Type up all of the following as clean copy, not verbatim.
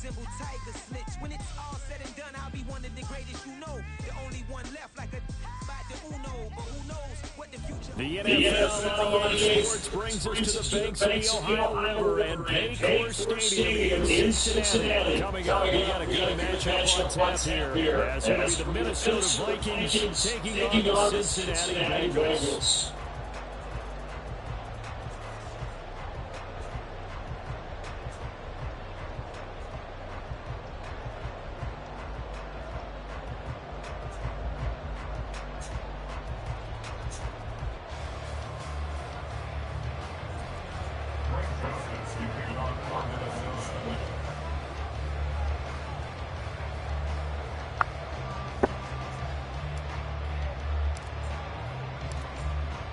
resemble tiger snitch. When it's all said and done, I'll be one of the greatest you know. The only one left like a by the Uno. But who knows what the future. The NFL on Sports brings us to the banks of the Ohio River and Paycor Stadium in Cincinnati. Coming up, we got a good matchup on tap here. As it'll be the Minnesota Vikings taking on the Cincinnati Bengals.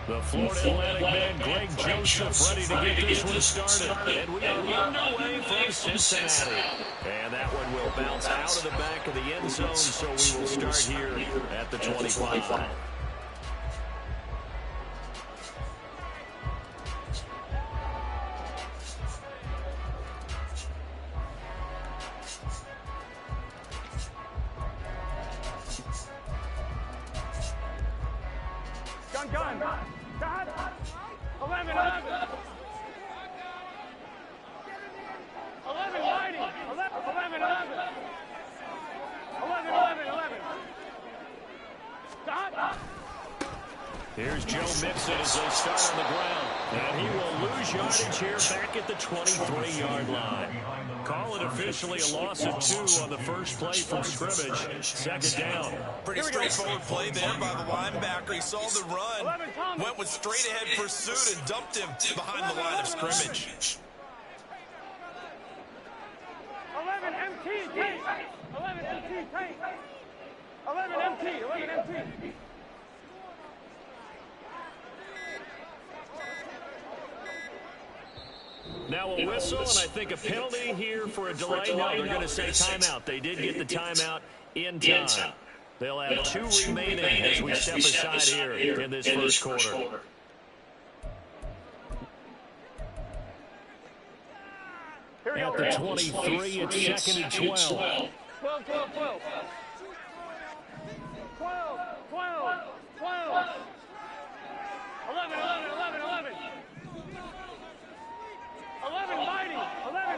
The Florida Atlantic man, Greg Joseph, ready to get this one started. And we are underway from Cincinnati. And that one will bounce out of the back of the end zone, so we will start here at the 25. Gun. Dad. 11. 11 lighting. 11. Dad. Here's Joe Mixon as they start on the ground. And he will lose yardage here back at the 23-yard line. Call it officially a loss of 2 on the first play from scrimmage. Second down. Pretty straightforward play there by the linebacker. He saw the run, went with straight-ahead pursuit, and dumped him behind the line of scrimmage. 11 MT, tank. 11 MT, tank. 11 MT. Now a whistle, and I think a penalty here for a delay. No, they're going to say timeout. They did get the timeout in time. They'll have 2 remaining as we step aside here in this first quarter. At the 23, it's 2nd and 12. 12. 11. 11 mighty. 11.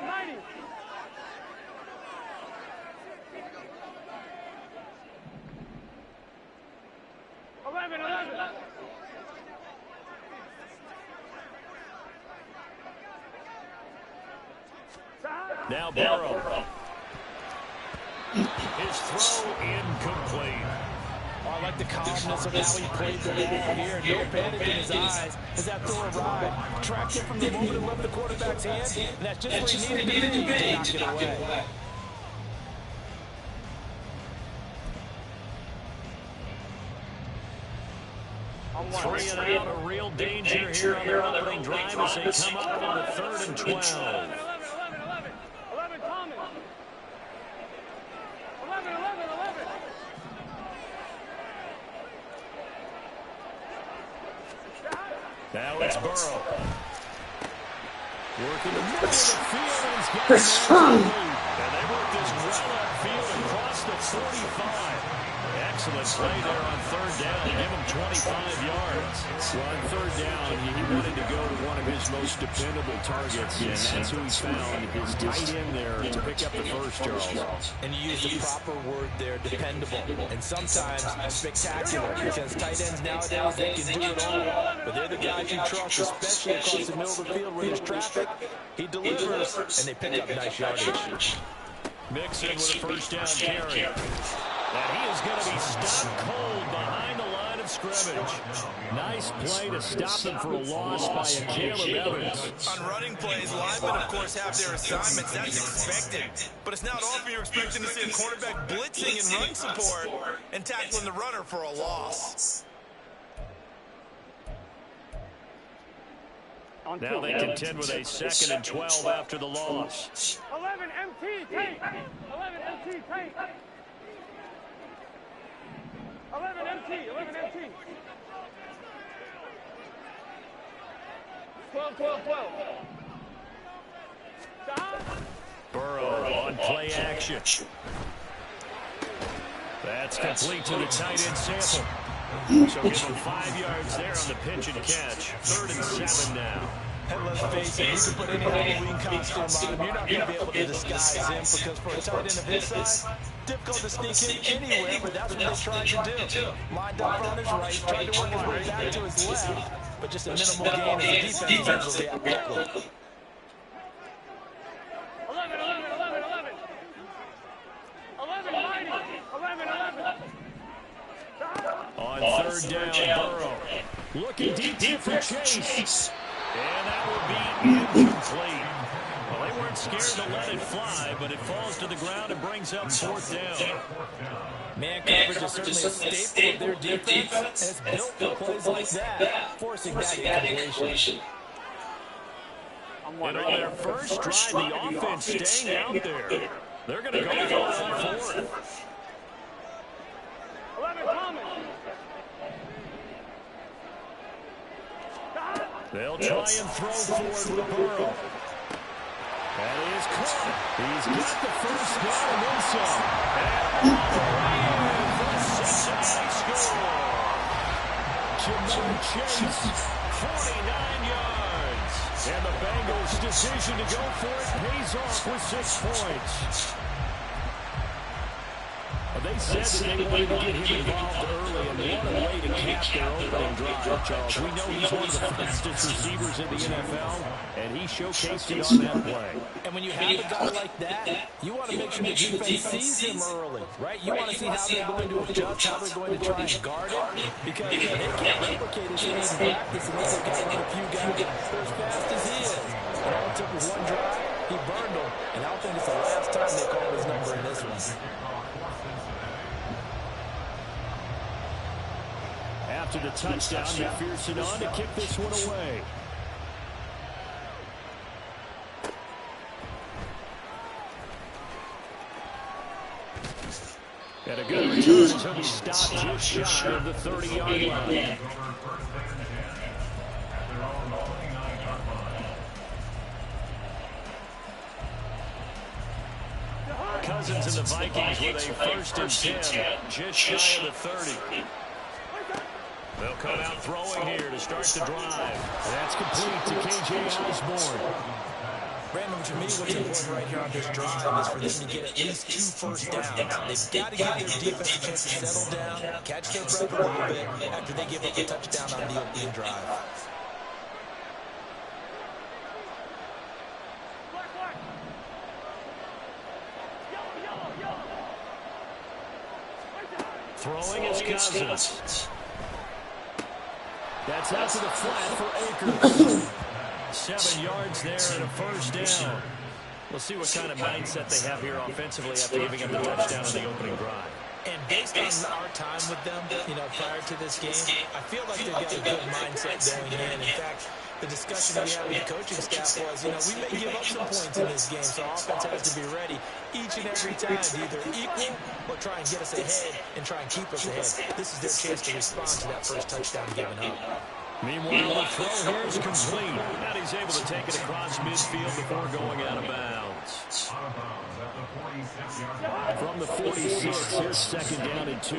Now Burrow. His throw incomplete. I like the calmness of how he played the ball here. No panic in his eyes as that throw arrived. Tracked it from the moment it left the quarterback's hand, and that's just where he needed to be to knock it away. Three and out, a real danger here on their opening drive as they come up on the 3rd and 12. 11 Thomas. 11. Now it's Burrow. Working the middle of the field, and he's got it. And they work this well upfield across the 45. Excellent play there on 3rd down. Give him 25 yards. Well, on 3rd down, he wanted to go to one of his most dependable targets, and that's who he found, his tight end there to pick up the first, Charles. And you use the proper word there, dependable, and sometimes spectacular, because tight ends nowadays, they can do it all. But they're the guys you trust, especially across the middle of the field where there's traffic. He delivers, and they pick up nice yardage. Mixon with a first down carry. And he is going to be stopped cold behind the line of scrimmage. Nice play to stop him for a loss by a Caleb Evans. On running plays, linemen, of course, have their assignments. That's expected. But it's not often you're expecting to see a quarterback blitzing and run support and tackling the runner for a loss. Now they contend with a 2nd and 12 after the loss. 11 MT, tank. 11 MT, tank. 11 MT. 12. Burrow on play action. That's complete to the tight end sample. So give him 5 yards there on the pitch and catch. 3rd and 7 now. And let's face it, you can put any Halloween costume on him. You're not going to be able to disguise him because for a tight end of his size, difficult to sneak in anywhere, but that's what they're trying to do. Lined up on his right, tried to work his way back to his left, but just a minimal gain as the defense is able to react quickly. 11, 11, 11, 11. 11, 11, 11. On 3rd down, Burrow. Looking deep for Chase. And that will be incomplete. Well, they weren't scared to let it fly, but it falls to the ground and brings up 4th down. Man coverage is certainly a staple of their defense, and it's built for plays like that, forcing that incompletion. And on their first drive, the offense staying out there. They're going to go for it on 4th. 11 coming. They'll try and throw forward with Burrow. That is caught. He's got the first down and then some. And the Cincinnati score. Jamar Chase, 49 yards. And the Bengals' decision to go for it pays off with 6 points. They said that they wanted to get him involved early, and what a way to cap their opening drive, Charles. We know he's one of the fastest receivers in the NFL, and he showcased it on that play. And when you have a guy like that, you want to make sure the defense sees him early, right? You want to see how they're going to adjust, how they're going to try and guard it, because they can't replicate his speed in practice unless they've got one of the few guys that are as fast as he is. And all it took was one drive, he burned them, and I don't think it's the last time they called his number in this one. After the touchdown, McPherson on to kick this one away. And a good return as he'll be stopped just shy of the 30-yard line. Cousins and the Vikings with a 1st and 10, just shy of the 30. They'll come out throwing here to start the drive. That's complete to K.J. Osborne. Brandon, to me, what's important right here on this drive is for them to get at least 2 first downs. They've got to give their defense a chance to settle down, catch their breath a little bit after they give up a touchdown on the opening drive. Throwing is Cousins. That's out to the flat for Akers. 7 yards there and a 1st down. We'll see what kind of mindset they have here offensively after giving up the touchdown on the opening drive. And based on our time with them, prior to this game, I feel like they've got a good mindset going in. In fact, the discussion we had with the coaching staff was, we may give up some points in this game, so offense has to be ready each and every time to either equal or try and get us ahead and try and keep us ahead. This is their chance to respond to that first touchdown given up. Meanwhile, the throw here is complete. And he's able to take it across midfield before going out of bounds. From the 46, here's 2nd down and 2.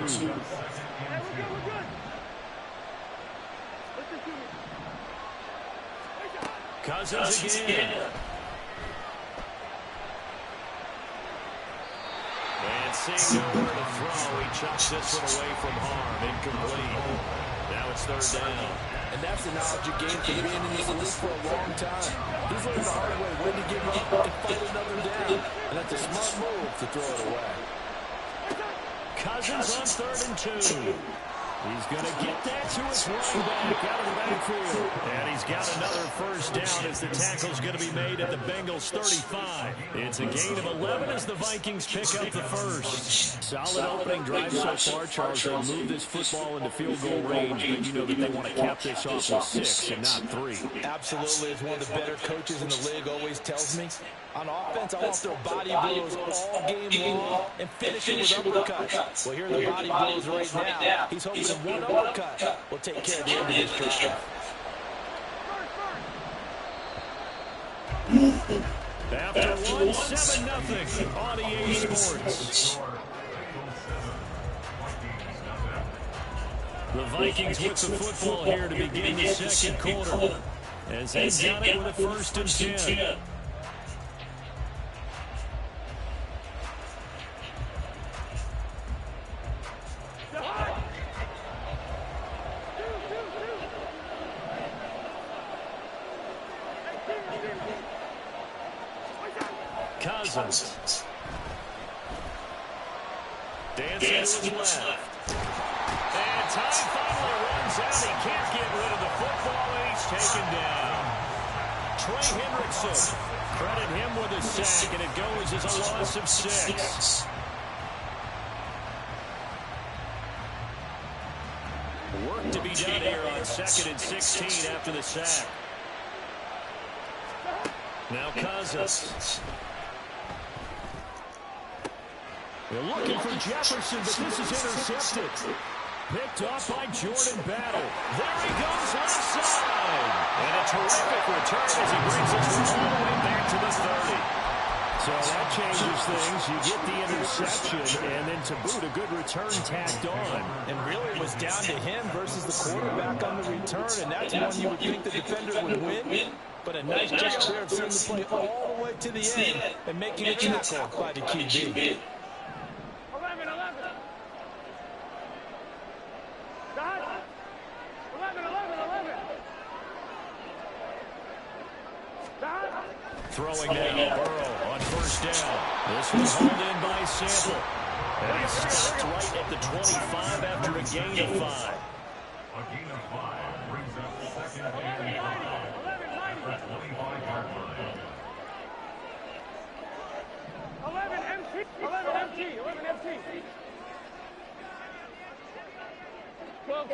Cousins again. And seeing nowhere to throw, he chucks this one away from harm. Incomplete. Now it's 3rd down. And that's the knowledge you gain from being in this league for a long time. He's learned the hard way when to give up and fight another down. And that's a smart move to throw it away. Cousins on 3rd and 2. He's going to get that to his running back out of the backfield. And he's got another 1st down as the tackle's going to be made at the Bengals' 35. It's a gain of 11 as the Vikings pick up the 1st. Solid opening drive so far, Charles. They'll move this football into field goal range, but you know that they want to cap this off with 6 and not 3. Absolutely. It's one of the better coaches in the league always tells me. On offense, I want to throw body blows all game long and finish it with uppercuts. Well, here are the body blows right now. He's hoping that one uppercut will take care of the end of this drive. After 1 7-0 on EA Sports. The Vikings with the football here to begin the second quarter. As they got it with a 1st and 10. Cousins. Dancing to his left. And time finally runs out. He can't get rid of the football, and he's taken down. Trey Hendrickson. Credit him with a sack, and it goes as a loss of 6. Work to be done here on 2nd and 16 after the sack. Now Cousins. They're looking for Jefferson, but this is intercepted. Picked off by Jordan Battle. There he goes left side. And a terrific return as he brings us all the way back to the 30. So that changes things. You get the interception, and then to boot, a good return tacked on. And really it was down to him versus the quarterback on the return, and that's one you would think the defender would win. But a nice job there of seeing the play all the way to the end and making a tackle by the QB. 11. 11. Throwing now, Burrow on 1st down. This was hauled in by Sample. And he stopped right at the 25 after a gain of 5. A gain of 5 brings up 2nd and 5. 11 MT. 12.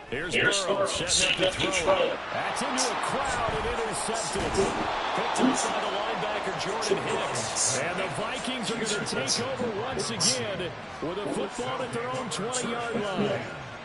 'Here's Burrow setting up to throw. That's into a crowd and intercepted. Picked up by the linebacker Jordan Hicks. And the Vikings are going to take over once again with a football at their own 20-yard line.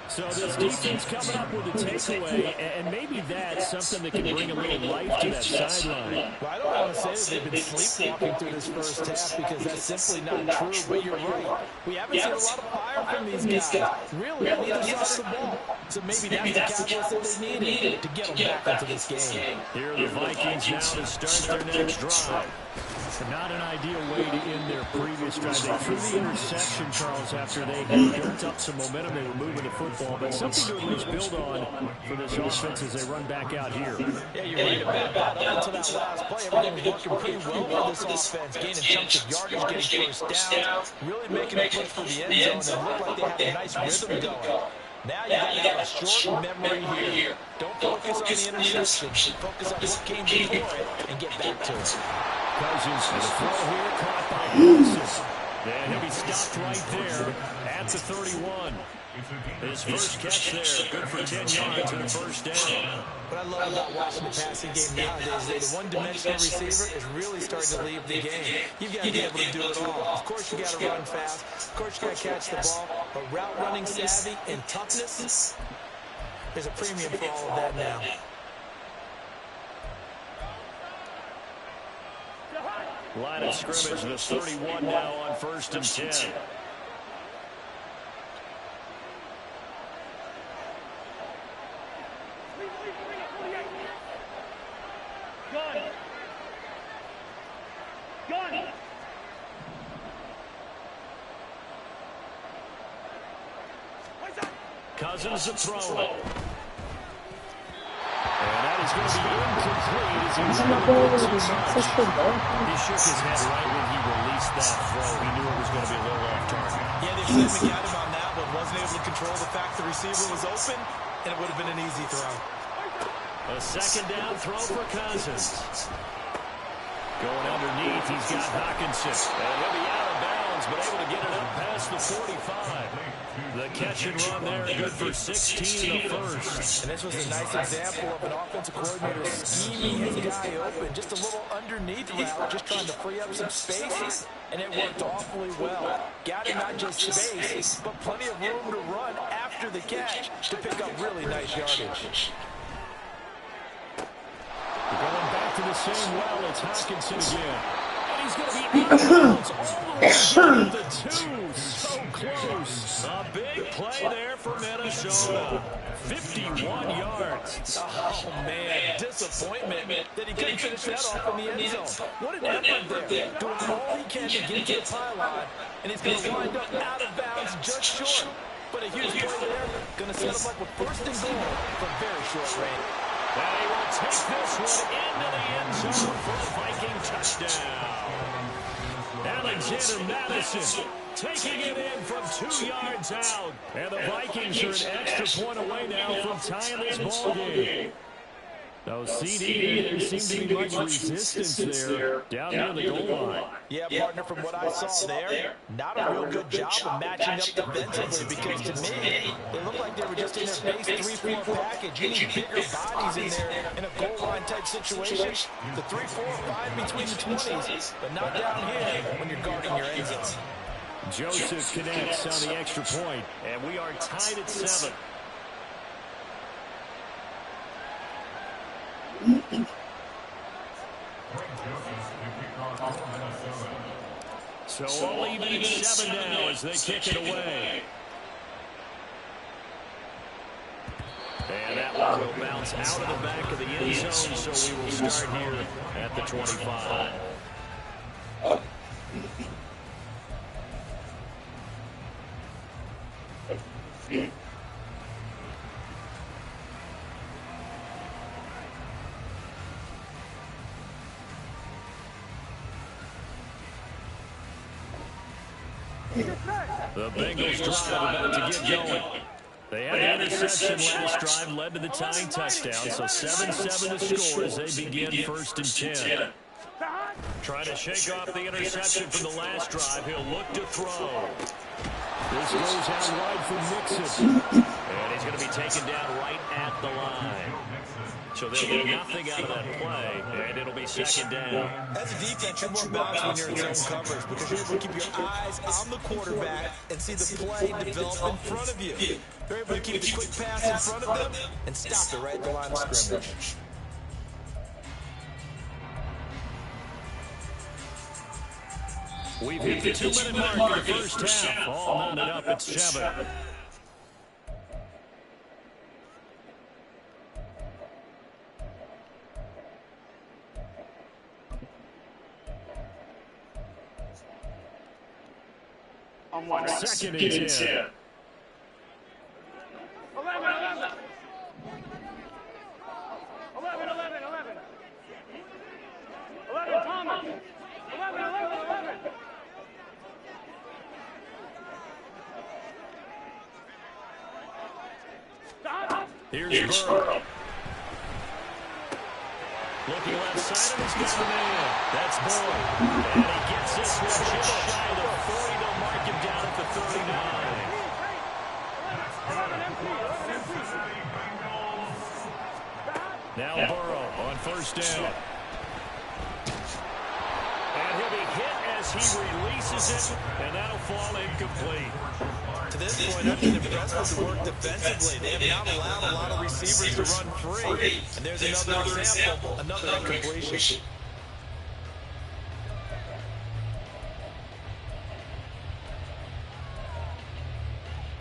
So this defense coming up with a takeaway, and maybe that's something that can bring a little life to that sideline. Well, I don't want to say that they've been sleepwalking through this first half because that's simply not true, but you're right. We haven't seen a lot of fire from these guys, really, on either side of the ball. So maybe that's the catalyst that they needed to get them back into this game. Here are the Vikings now to start their next drive. Not an ideal way to end their previous drive. They threw the interception, Charles, after they had built up some momentum. They were moving the football, but something to at least build on for this offense as they run back out here. Yeah, you're right about that. Up until that last play, everything was working pretty well for this offense. Gaining chunks of yardage, getting first down, really making a push for the end zone. It looked like they had a nice rhythm going. Now you got to have a short memory here. Don't focus on the interception. Focus on what came before it and get back to it. Cousins, the throw here, caught by Wilson. And he'll be stopped right there at the 31. His first catch there, good for 10 yards and a first down. What I love about watching the passing game nowadays is the one-dimensional receiver is really starting to leave the game. You've got to be able to do it all. Of course, you got to run fast. Of course, you got to catch the ball. But route running savvy and toughness, there's a premium for all of that now. Line of scrimmage, the 31 now on 1st and 10. Gun. Cousins to throw it. And that is going to be incomplete as he shook his head right when he released that throw. He knew it was going to be a little off target. Yeah, they certainly got him on that one. Wasn't able to control the fact the receiver was open, and it would have been an easy throw. A 2nd down throw for Cousins. Going underneath, he's got Hawkinson. And he'll be out of bounds, but able to get it up past the 45. The catch and run there, good for 16 in the first. And this was a nice example of an offensive coordinator scheming his guy open. Just a little underneath route, just trying to free up some space, and it worked awfully well. Got him not just space, but plenty of room to run after after the catch to pick up really nice yardage. Going back to the same well, it's Hockenson again. And he's going to be out of bounds all the way to the 2. So close. A big play there for Minnesota. 51 yards. Oh, man, disappointment that he couldn't finish that off in the end zone. What an effort there. Doing all he can to get to the pylon, and he's going to wind up out of bounds just short. But a huge play there. Going to set him up with first and goal from very short range. And he will take this one into the end zone for a Viking touchdown. Alexander Madison taking it in from 2 yards out. And the Vikings are an extra point away now from tying this ball game. Though CD, there seemed to be much resistance there down near the goal line. Yeah, partner, from what I saw there, not a real good job of matching up defensively, because to me, it looked like they were just in their base 3-4 package. You need bigger bodies in there in a goal line type situation. The 3-4 fine between the 20s, but not down here when you're guarding your end zone. Joseph connects on the extra point, and we are tied at 7. So all even at 7 now as they kick it away. And that one will bounce out of the back of the end zone, so we will start here at the 25. The Bengals drive about to get going. They had the interception last drive, led to the tying touchdown, so 7-7 the score as they begin 1st and 10. Trying to shake off the interception from the last drive. He'll look to throw. This goes out wide for Mixon. And he's going to be taken down right at the line. So they'll get nothing out of that play, and it'll be 2nd down. As a defense, you're more balanced when you're in zone coverage, because you're able to keep your eyes on the quarterback and see the play develop in front of you. You're able to keep the quick pass in front of them and stop it right at the line of scrimmage. We've hit the 2-minute mark in the first half. All mounted up at 7. On one. 2nd and 10. 11. 11, Thomas. 11. Here's Burrow. Looking left side, and he's got the man. That's Boyd. And he gets this one just shy of the 40. They'll mark him down at the 39. Now Burrow on 1st down. And he'll be hit as he releases it, and that'll fall incomplete. To this point, I've been impressed with the work defensively. They have not allowed a lot of receivers to run free. And there's another example, another incompletion.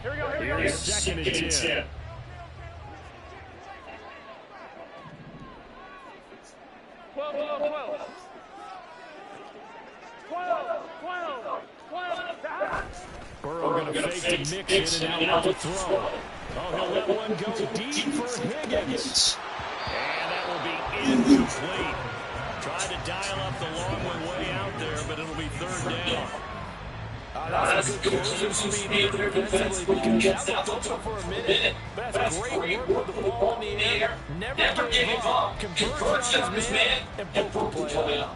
Here we go. Here's 2nd and 10. Burrow going to fake to Mixon and out to throw. Oh, he'll let one go deep for Higgins. And that will be incomplete. Tried to dial up the long one way out there, but it'll be 3rd down. That's a good closing speed there defensively, because that looked open for a minute. But that's great work with the ball in the air. Never gave up. Conversion on his man and broke the play out.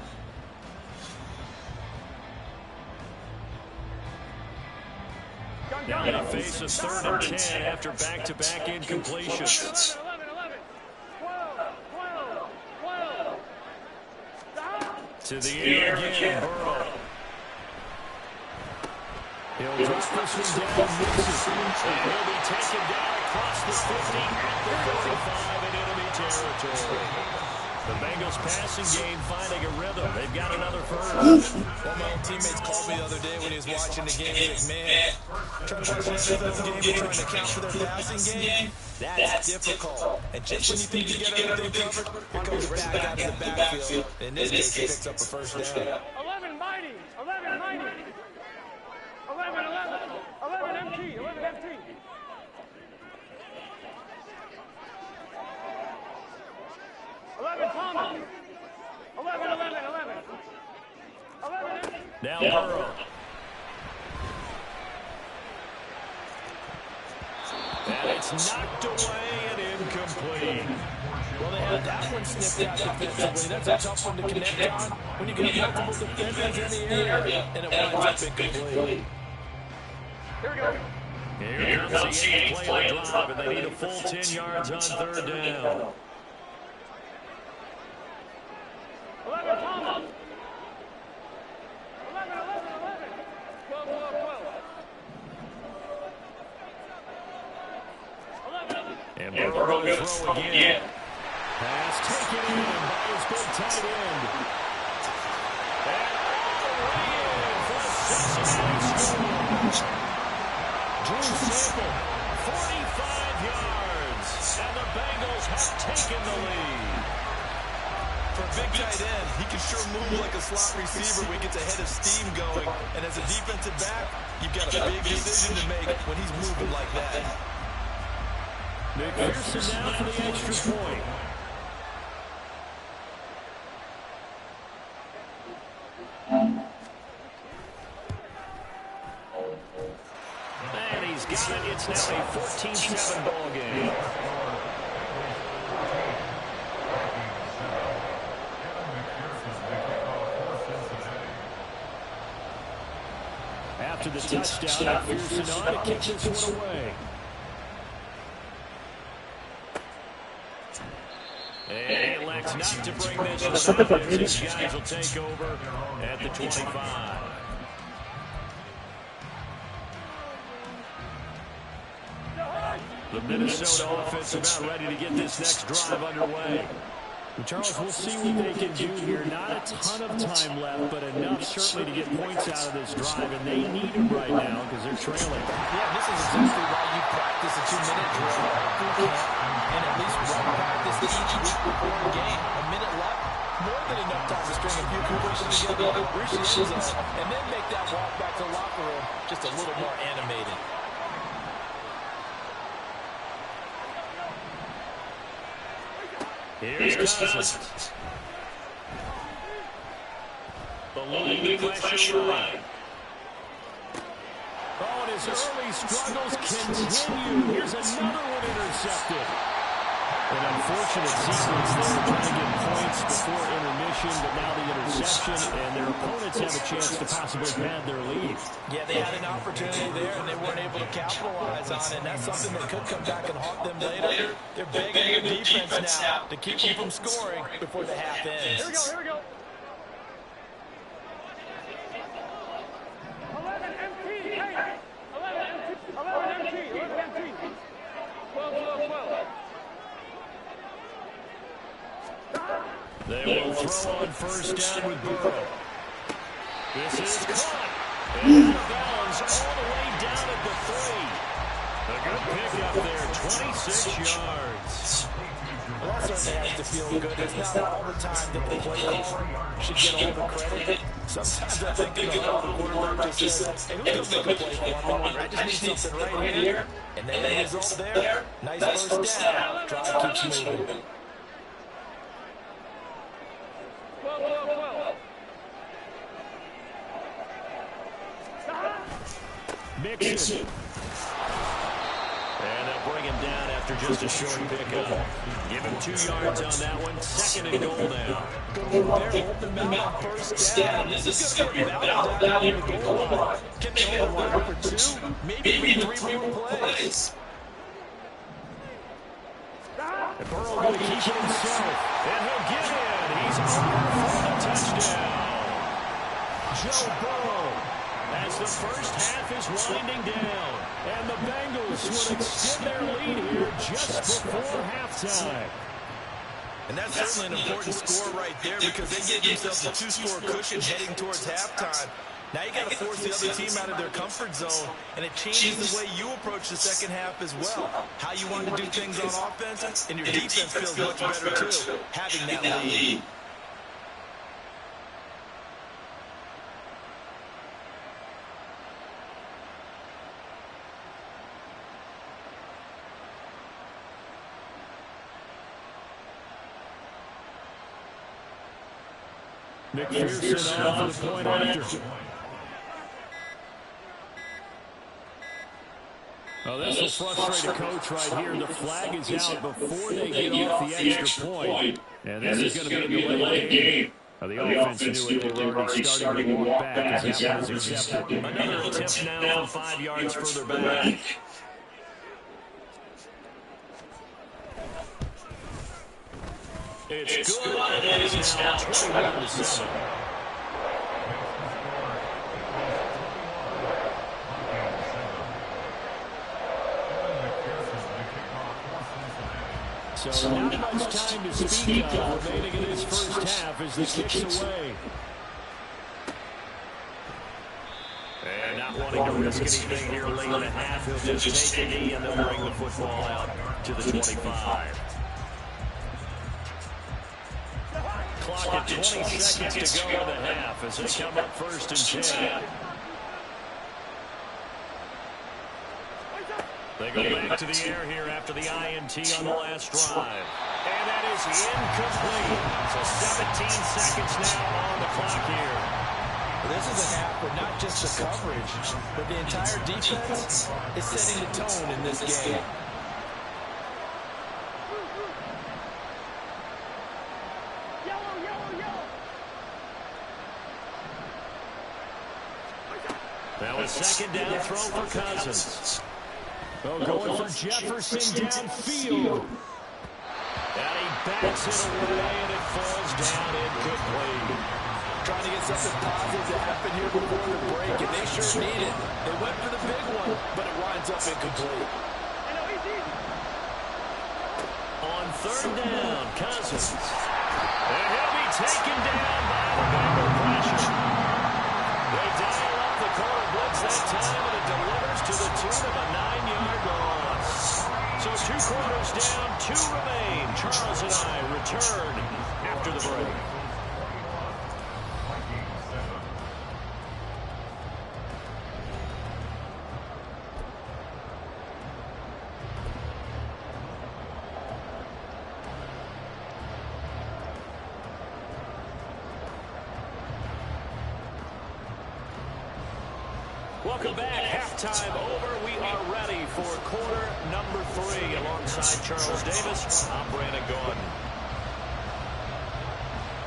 Now going to face a 3rd and 10 after back-to-back incompletions. To the air again, Burrow. He'll drop this one down, misses. And he'll be taken down across the 50 at the 45 in enemy territory. The Bengals passing game finding a rhythm. They've got another first. Well, my own teammates called me the other day when he was watching the game. He's like, man, trying to watch an NFL game and trying to account for their passing game, that's difficult. And just when you think you get everything covered, here comes a back out of the backfield. In this case, he picks up a first down. 11 mighty. 11 mighty. 11 MT. 11 MT. 11 Thomas. 11. Now Burrow. And it's knocked away and incomplete. Well, they had that one snipped out defensively. That's a tough one to connect on when you get multiple defenders in the area, and it winds up incomplete. Here we go. Here comes the 8th play of the drive, and they need a full 10 yards on third down. 11 Thomas. 11. 12. 11. And Burrow going to throw again. Pass taken in by his big tight end. And all the way in for a Cincinnati score. Drew Sample, 45 yards. And the Bengals have taken the lead. For a big tight end, he can sure move like a slot receiver when he gets a head of steam going. And as a defensive back, you've got a big decision to make when he's moving like that. McPherson now for the extra point. And he's got it. It's now a 14-7 ball game. After the touchdown, McPherson on to kick this one away. And elects not to bring this to the These guys will take over at the 25. The Minnesota offense about ready to get this next drive underway. Charles, we'll see what they can do here. Not a ton of time left, but enough certainly to get points out of this drive, and they need them right now because they're trailing. Yeah, this is exactly why you practice a 2-minute drill and at least run practice each week before a game. A minute left, more than enough time to string a few completions together, reach the end zone, and then make that walk back to the locker room just a little more animated. Here's Cousins. Believing the pressure line. Oh, and his early struggles continue. Here's another one intercepted. An unfortunate sequence there, trying to get points before intermission, but now the interception, and their opponents have a chance to possibly pad their lead. Yeah, they had an opportunity there, and they weren't able to capitalize on it, and that's something that could come back and haunt them later. They're begging the defense now to keep them from scoring before the half ends. Here we go. 11 MT. 11 MT. 12. They will throw on first down with Burrow. This is caught. And out of bounds all the way down at the 3. A good pick up there, 26 yards. Well, that certainly has to feel good. It's not all the time that the play caller should get all the credit. Sometimes I think the quarterback just says, hey, who's going to make a play for me? I just need something right here. And then the result there, nice first down. Drive keeps moving. 12. Mixon. And they'll bring him down after just a short pickup. Give him 2 yards on that one. 2nd and goal now. Good move there. Hold them out on first down. This is going to be about down in the goal line. Can they hold the line for 2? Maybe 3 more plays. And Burrow going to keep it himself. And he'll get in. He's over for the touchdown. Joe Burrow. as the first half is winding down. And the Bengals will extend their lead here just before halftime. And that's certainly an important score right there because they gave themselves a 2-score cushion heading towards halftime. Now you got to force the other team out of their comfort zone, and it changes the way you approach the second half as well. How you want to do things on offense, and your defense feels much better too, having that lead. McPherson on for the point after. Oh, this will frustrate a coach right here. The flag is out before they get off the extra point. And this is going to be a delayed game. The offense knew it. They were already starting to walk back as that one was accepted. Another attempt now from 5 yards further back. It's good. And it is now 21-7. So not much time to speak of remaining in this first half as the kick's away. And not wanting to risk anything here late in the half, he'll just take a knee and they'll bring the football out to the 25. Clock at 20 seconds to go in the half as they come up 1st and 10. They go back to the air here after the INT on the last drive. And that is incomplete. So 17 seconds now on the clock here. This is a half where not just the coverage, but the entire defense is setting the tone in this game. Now a second down throw for Cousins. Oh, going for Jefferson downfield. And he backs it away, and it falls down incomplete. Trying to get something positive to happen here before the break, and they sure need it. They went for the big one, but it winds up incomplete. On 3rd down, Cousins. And he'll be taken down by the Bengal pressure. They dial up the corner blitz that time, and it delivers to the tune of a 9-yard loss. So 2 quarters down, 2 remain. Charles and I return after the break. Welcome back. Halftime over. We are ready for quarter number 3. Alongside Charles Davis, I'm Brandon Gordon.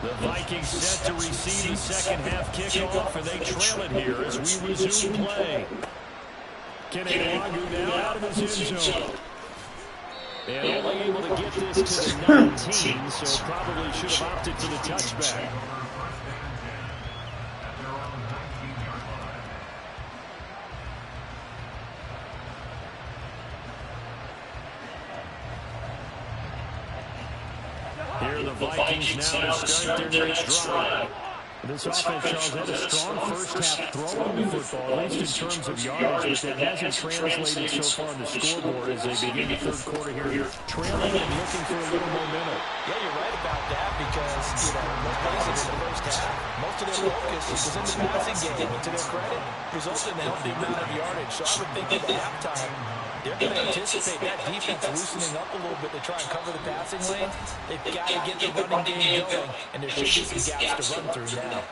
The Vikings set to receive the second half kickoff, and they trail it here as we resume play. Kenny now out of his end zone. And only able to get this to the 19, so probably should have opted for the touchback. Here the Vikings now to start their next drive. This offense, Charles, had a strong first half throwing the football, at least in terms of yardage, but that hasn't translated so far on the scoreboard as they begin the third quarter here, trailing and looking for a little momentum. Yeah, you're right about that because, let's face it, in the first half, most of their focus was in the passing game, and to their credit, resulted in a healthy amount of yardage. So I would think at halftime, they're going to anticipate that defense loosening up a little bit to try and cover the passing lanes. They've got to get the running game going, and there should be some gaps to run through now.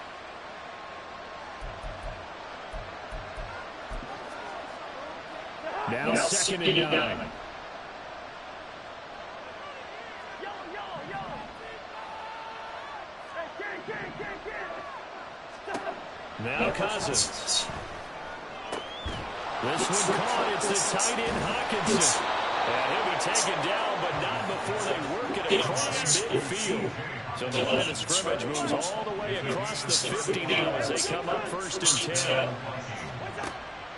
Now 2nd and 9. Now Cousins. This one caught. It's the tight end Hawkinson. And he'll be taken down, but not before they work it across midfield. So the line of scrimmage moves all the way across the 50 now as they come up 1st and 10.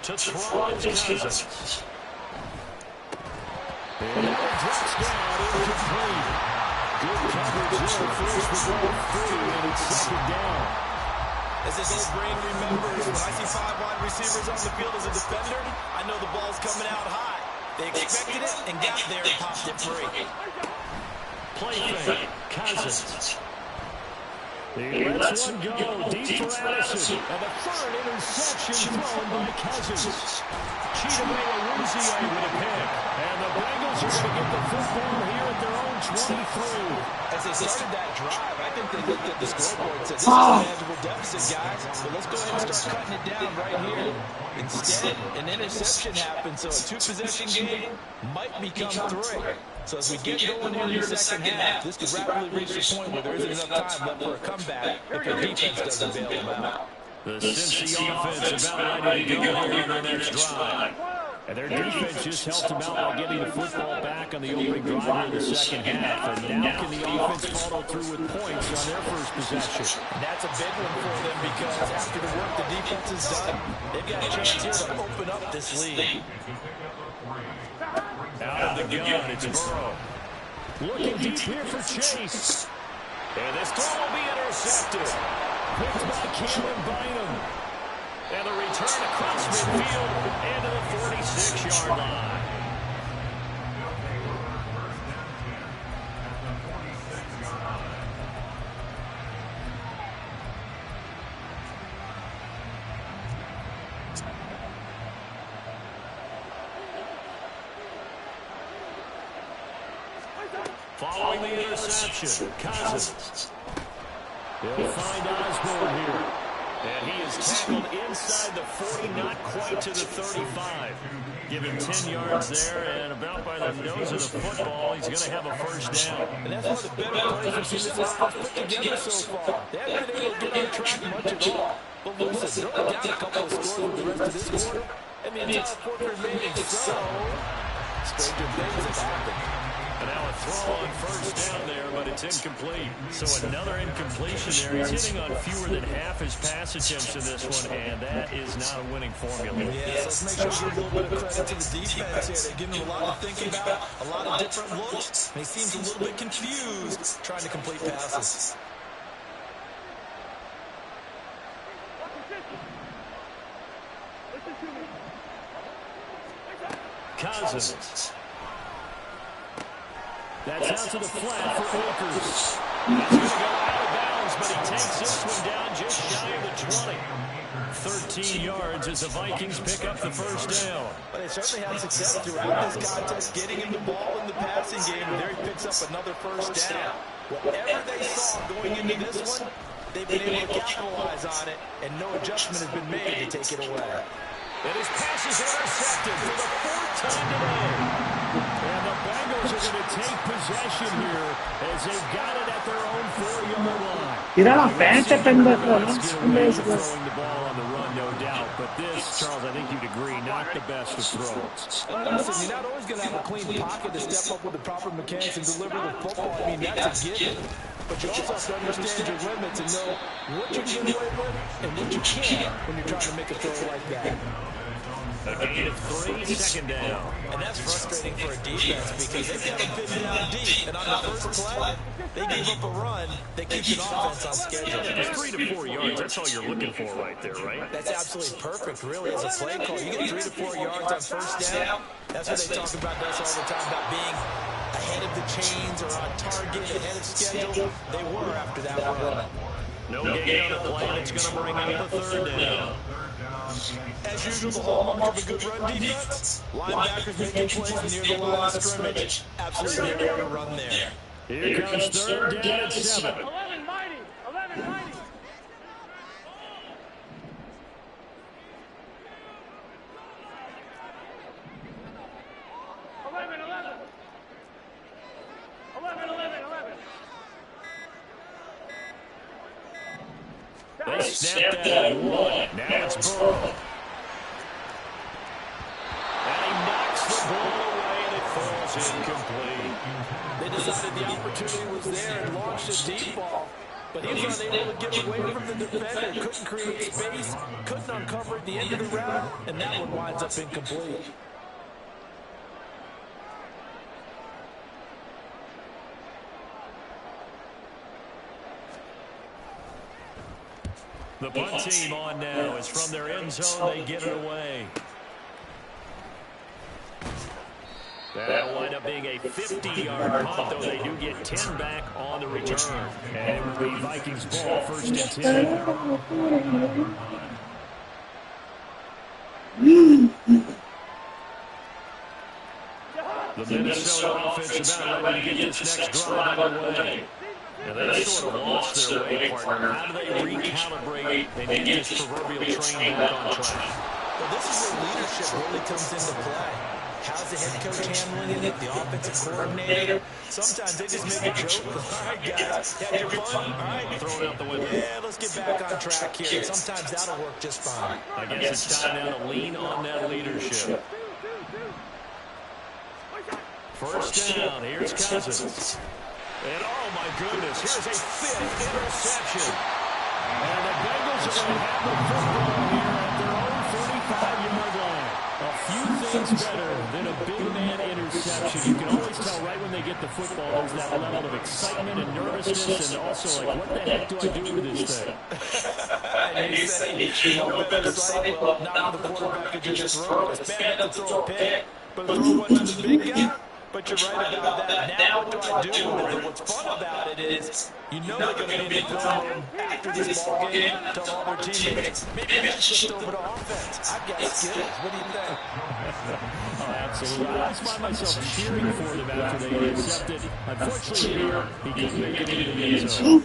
To throw is Cousins. And now he drops down, incomplete. Good coverage there, forced the ball free, and it's 2nd down. As this old brain remembers, when I see 5 wide receivers on the field as a defender, I know the ball's coming out high. They expected it and got there and popped it free. Play fake, Cousins. He lets one go, deep for Addison. And the 3rd interception thrown by Cousins. Chidobe-Awuzie with a pick. And the Bengals are going to get the football here at their own 23. As they started that drive, I think they looked at the scoreboard and said, this is a manageable deficit, guys. So let's go ahead and start cutting it down right here. Instead, an interception happened, so a 2-possession game might become 3. So as we get going here in the second half, this could rapidly reach the point where there isn't enough time left for a comeback if their defense doesn't bail them out. The Cincy offense about ready to go here in the next drive. And their defense just helped them out by getting the football back on the opening drive in the second half. And now can the offense follow through with points on their first possession? That's a big one for them because after the work the defense has done, they've got a chance here to open up this lead. Out of the gun, it's Burrow. Looking deep here for Chase. And this throw will be intercepted. Picked by Cameron Bynum. And the return across midfield into the 46-yard line. Following the interception, Cousins. They'll find Osborne here. And he is tackled inside the 40, not quite to the 35. Give him 10 yards there, and about by the nose of the football, he's going to have a first down. And that's one of the better plays we've seen this offense put together so far. They haven't been able to get on track much at all. But listen, they're only down a couple of scores with the rest of this quarter, and the entire quarter remaining. So, stranger things have happened. And now a throw on first down there, but it's incomplete. So another incompletion there. He's hitting on fewer than half his pass attempts in this one, and that is not a winning formula. Yeah, so let's make sure we give a little bit of credit to the defense here. They're giving him a lot to think about, a lot of different looks. And he seems a little bit confused trying to complete passes. Cousins. That's out to the flat for Akers. He's going to go out of bounds, but he takes this one down just shy of the 20. 13 yards as the Vikings pick up the first down. But they certainly had success throughout this contest, getting him the ball in the passing game, and there he picks up another first down. Whatever they saw going into this one, they've been able to capitalize on it, and no adjustment has been made to take it away. And his pass is intercepted for the 4th time today. And the Bengals are going to take possession here as they've got it at their own 4-yard line. Tirala pente pendejo, ¿no? Throwing the ball on the run, no doubt. But this, Charles, I think you'd agree, not the best of throws. Listen, you're not always going to have a clean pocket to step up with the proper mechanics and deliver the football. I mean, that's a given. But you also have to understand your limits and know what you can get away with and what you can't when you're trying to make a throw like that. A gain of 3, 2nd down. And that's frustrating for a defense because they've got to pin down deep. And on the first play, they give up a run. They keep the offense on schedule. It's 3 to 4 yards. That's all you're looking for right there, right? That's absolutely perfect, really, as a play call. You get 3 to 4 yards on first down. That's what they talk about us all the time, about being ahead of the chains or on target, ahead of schedule. They were after that run. No gain on the play. That's going to bring up the 3rd down. As usual, the hallmark of a good run defense. Linebackers making plays near the line of scrimmage. Absolutely no to run there. Here comes 3rd down at 7. 11 mighty. 11 mighty. They snapped that at 1. Now it's Burrow. And he knocks the ball away, and it falls decided the opportunity was there and launched a deep ball. But he was unable to get away from the defender, couldn't create space, couldn't uncover at the end of the route, and that one winds up incomplete. The punt team on now is from their end zone. They get it away. That'll wind up being a 50-yard punt, though they do get 10 back on the return. And it will be Vikings ball, 1st and 10. The Minnesota offense about ready to get this next drive underway. And they sort of lost their way, partner. How do they recalibrate and get this proverbial train back on track? Well, this is where leadership really comes into play. How's the head coach handling it? The offensive coordinator? Sometimes they just make a joke. All right, guys, had your fun? All right, throw it out the window. Yeah, let's get back on track here. Sometimes that'll work just fine. I guess it's time now to lean on that leadership. 1st down, here's Cousins. And oh my goodness, here's a 5th interception. And the Bengals are going to have the football here at their own 45-yard line. A few things better than a big man interception. You can always tell right when they get the football, there's that level of excitement and nervousness, and also like, what the heck do I do with this thing? And he said, no better sight, well, not for the quarterback to just throw it. It's bad to throw a pick, but throw one to the big guy. But you're right about that. Now what do I do with it? What's fun about it is you know they're going to be in the film after this ball game, tell all their teammates, maybe I should shift over to offense. I've got skills. What do you think? Oh, absolutely. I always find myself cheering for them after they intercepted. Unfortunately, here, he couldn't make it into the end zone.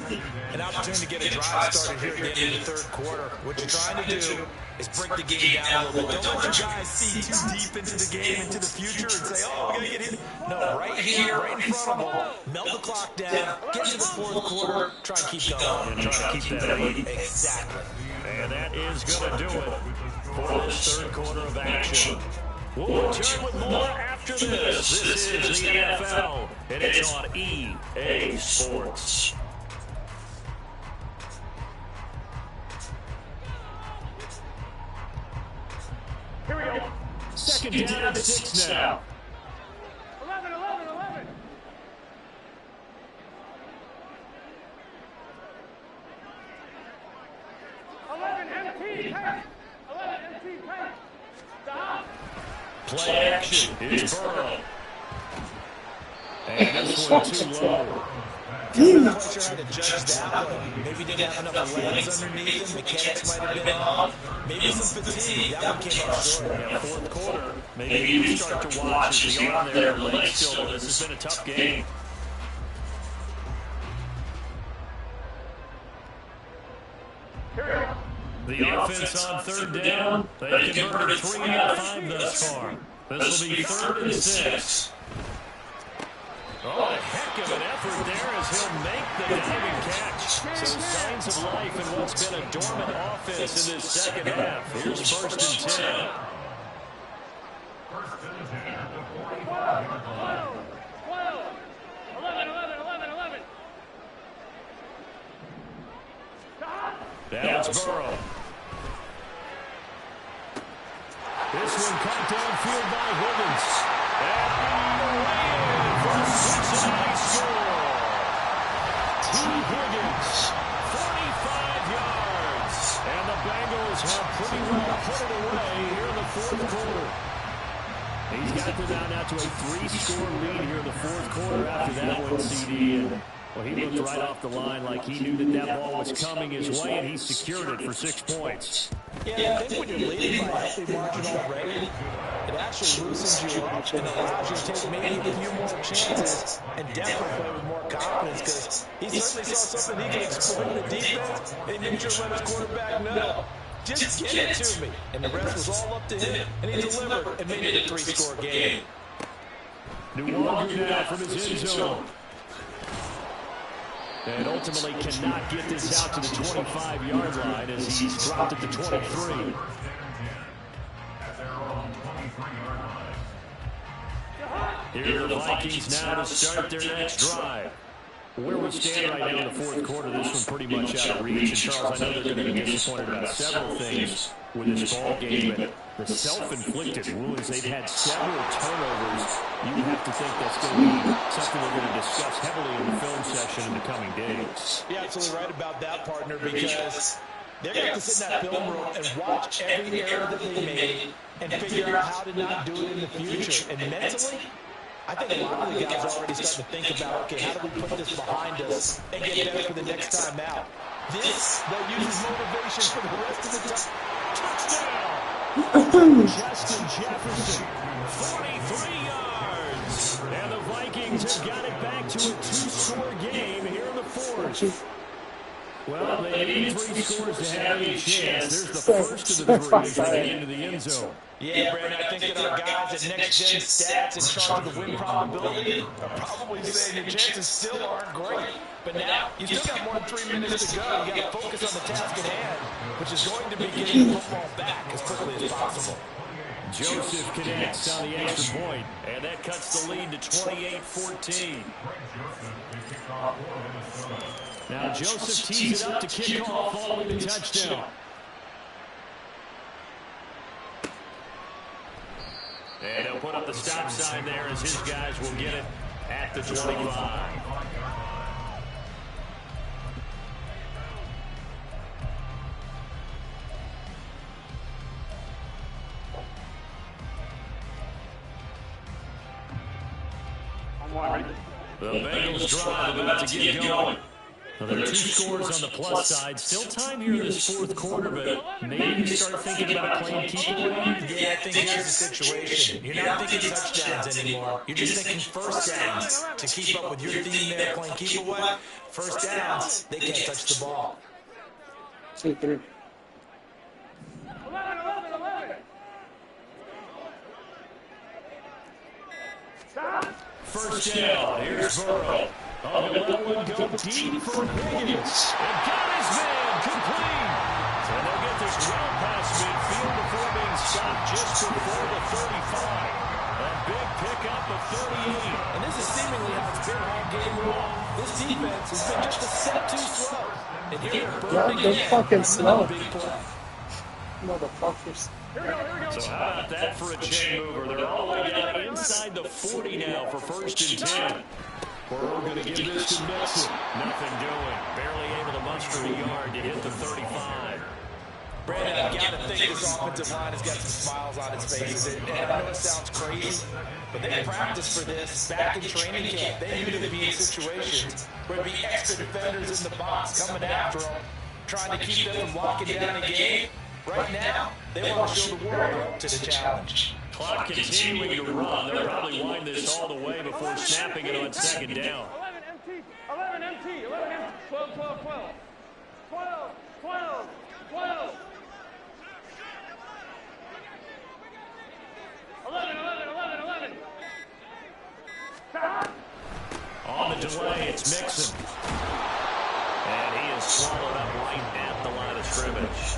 An opportunity to get a drive started here at the end of the 3rd quarter. What you're trying to do is break the game down a little bit. Don't let your guys see too deep into the game, into the future, and say, oh, we got to get hit. No, right here, right in front of them, melt the clock down, get to the 4th quarter, try and keep going. And try to keep that lead. Exactly. And that is going to do it for this 3rd quarter of action. We'll return with more after this. This is the NFL, and it's on EA Sports. Here we go. 2nd down and 6 now. 11, 11, 11. Play action. Here's Burrow. And this one too low. I'm not quite sure how to judge that one. Maybe didn't have enough legs underneath him. Mechanics might have been off. Maybe some fatigue. That one came up short. Yeah, 4th quarter. Maybe you start to watch as you're on their legs still. This has been a tough game. The offense on 3rd down. They've converted 3 out of 5 thus far. This will be 3rd and 6. Oh, a heck of an effort there as he'll make the diving catch. So signs of life in what's been a dormant offense in this 2nd half. Here's 1st and 10. 11. Now it's Burrow. This one caught downfield by Higgins. And for a Cincinnati score. T. Higgins, 45 yards. And the Bengals have pretty well put it away here in the 4th quarter. He's got them now to a 3-score lead here in the 4th quarter after that one, CD. And, well, he looked right off the line like he knew that that ball was coming his way, and he secured it for 6 points. Yeah, I think when you're leading by a healthy margin already, it actually loosens you up and allows you to take maybe a few more chances and definitely play with more confidence because he certainly saw something he could exploit in the defense and he made sure to let his quarterback know. Just get it to me. And the rest was all up to him, and he delivered and made it a 3-score game. New now from his end zone. And ultimately cannot get this out to the 25-yard line as he's dropped at the 23. Here are the Vikings now to start their next drive. Where we stand right now in the fourth quarter, this one pretty much out of reach. And Charles, I know they're going to be disappointed about several things with this ball game, but the self-inflicted wounds, they've had several turnovers. You have to think that's going to be something we're going to discuss heavily in the film session in the coming days. You're absolutely right about that, partner, because they're going to have to sit in that film room and watch every error that they made and figure out how to not do it in the future. And mentally, I think a lot of the guys are already starting to think about, okay, how do we put this behind us and get better for the next time out? This, that uses motivation for the rest of the time. Touchdown! Justin Jefferson, 43 yards. And the Vikings have got it back to a two-score game here in the fourth. Well, they need 3 scores to have any chance. There's the first of the 3 as they get into the end zone. Yeah, Brandon, I think that our guys at Next Gen Stats in charge of the win probability are probably saying your chances still aren't great. But now, you still got more than 3 minutes to go. You got to focus on the task at hand, which is going to be getting the football back as quickly as possible. Joseph connects on the extra point, and that cuts the lead to 28-14. Now Joseph tees it up to kick off following the touchdown. And he'll put up the stop sign there as his guys will get it at the 25. The Bengals drive about to get going. Now, there are 2 scores on the plus side. Still time here in this fourth quarter, but maybe you start thinking about playing keep away. Yeah, I think here's the situation. You're not thinking touchdowns anymore. You're just thinking first downs to keep up with your theme there, playing keep away. First downs, they can't touch the ball. 11. Stop. First down, here's Burrow. Oh, he'll let one go deep for Higgins. And got his man complete. And they'll get this well past midfield before being stopped just before the 35. A big pickup of 38. And this is seemingly how it's been all game long. This defense has been just a step too slow. And here they're fucking slow. Motherfuckers. So how about that for a chain mover? They're all the way down inside the 40 now for 1st and 10. We're going to give this to Mixon. Nothing doing. Barely able to muster a yard to hit the 35. Brandon, I've got to think this offensive line has got some smiles on its faces. And I know it sounds crazy, but they practiced for this back in training camp. They knew there'd be situations where there'd be extra defenders in the box coming after them, trying to keep them from locking down a game. Right now, they want to show the world up to the challenge. Clock continuing to run. They'll probably wind this all the way before snapping it on 2nd down. 11 MT, 12, 12, 12. 12, 12, 12. 11. Stop. On the delay, it's Mixon. And he is swallowed up right at the line of scrimmage.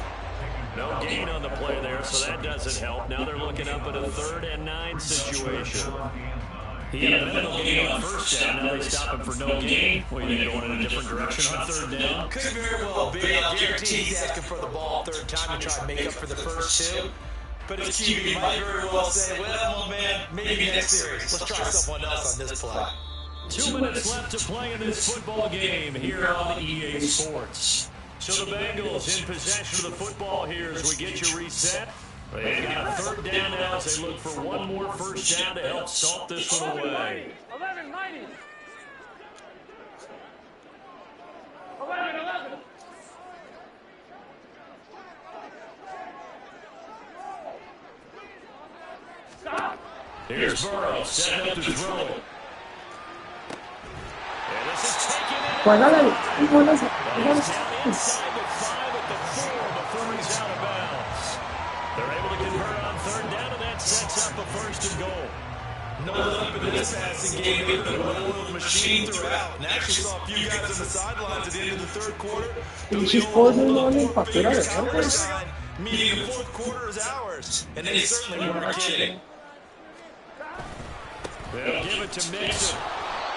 No gain on the play there, so that doesn't help. Now they're looking up at a 3rd and 9 situation. He had a mental gain on 1st down. Now they stop him for no gain. Well, you going in a different direction on 3rd down. Could very well be. I guarantee he's asking for the ball 3rd time to try and make up for the first 2. But his QB might very well say, well, man, maybe next series. Let's try someone else on this play. 2 minutes left to play in this football game here on EA Sports. So the Bengals in possession of the football here as we get you reset. They've got a 3rd down now as they look for one more 1st down to help salt this one away. 11. 11. Stop. Here's Burrow setting up to throw it. And this is taken in. Inside the 5 at the 4 before he's out of bounds. They're able to convert on 3rd down, and that sets up a 1st and goal. No limp in this passing game. They've been a well-oiled machine throughout. And actually saw a few guys on the sidelines at the end of the 3rd quarter. Meaning the 4th quarter is ours. And they certainly weren't kidding. They'll give it to Mixon.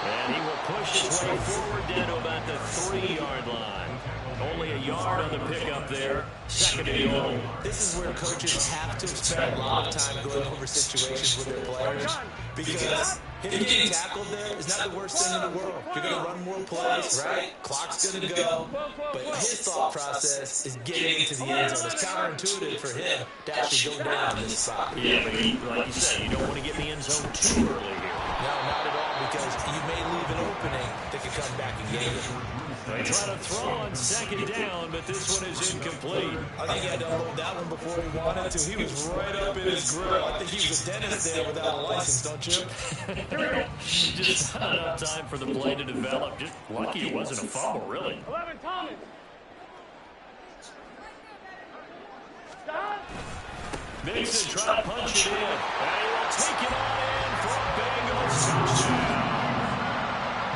And he will push his way forward down to about the 3-yard line. Only a yard on the pickup there. Second and goal. This is where coaches have to spend a lot of time going over situations with their players, because him getting tackled there is not the worst thing in the world. You're going to run more plays, right? Clock's going to go. But his thought process is getting into the end zone. It's counterintuitive for him to actually go down in this spot. Yeah, but like you said, you don't want to get in the end zone too early here. No, not at all, because you may leave an opening that could come back and get it. They try to throw on second down, but this one is incomplete. I think he had to unload that one before he wanted to. He was right up in his grill. I think he was a dentist there without a license, don't you? Just not enough time for the play to develop. Just lucky it wasn't a fumble, really. 11 Thomas. Stop. Mixon trying to punch it in. And he will take it on in for a Bengals touchdown.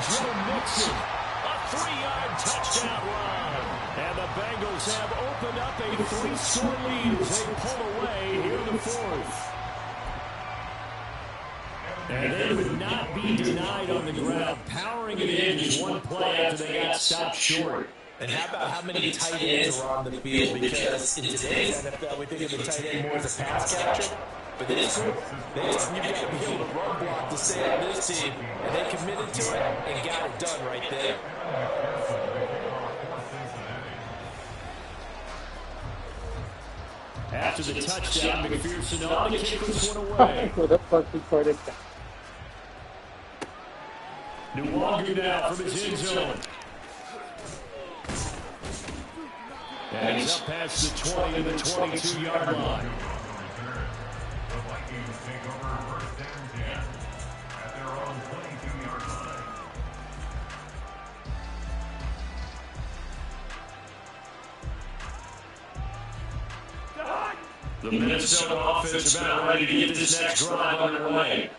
Joe Mixon, a 3-yard touchdown run. And the Bengals have opened up a 3-score lead as they pull away here in the fourth. And they would not be denied on the ground, powering it in just one play after they got stopped short. And how about how many tight ends are on the field? Because in today's NFL, we think of the tight end more as a pass catcher. But this group, you've got to be able to run block to stay on this team. And they committed to it and got it done right there. After the touchdown, McPherson on to kick this one away. What the fuck recorded that? Nwangu now from his end zone. And he's up past the 20 to the 22-yard line. The Minnesota offense about ready to get this next drive underway.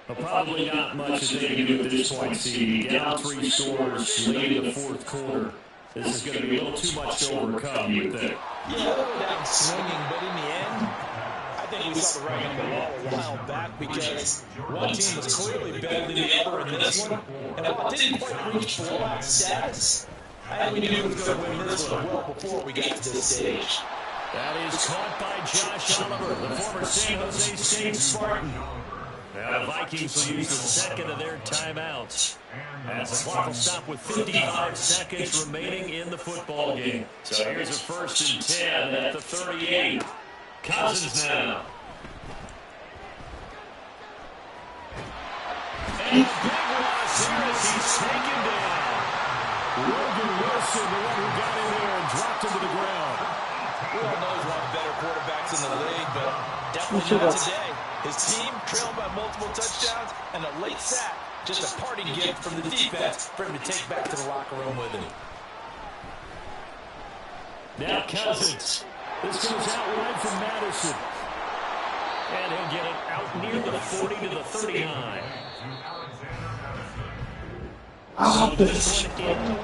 But probably not much that they can do at this point. See, down 3 scores late in the fourth quarter. This is going to be a little too much to overcome, you would think. Yeah, a little down swinging, but in the end, I think we saw the writing on the wall a while back, because one team was clearly better than the other in this one, and while it didn't quite reach blowout status, I think we knew who was going to win this one well before we got to this stage. That is caught by Josh Oliver, the former San Jose State Spartan. Now the Vikings will use the second of their timeouts, as the clock will stop with 55 seconds remaining in the football game. So here's a 1st and 10 at the 38. Cousins now. And a big loss here as he's taken down. Logan Wilson, the one who got in there and dropped him to the ground. We all know he's one of the better quarterbacks in the league, but definitely not today. His team trailed by multiple touchdowns, and a late sack, just a party gift from the defense for him to take back to the locker room with him. Now Cousins. This goes out wide from Madison. And he'll get it out near the 40 to the 39. So this one in the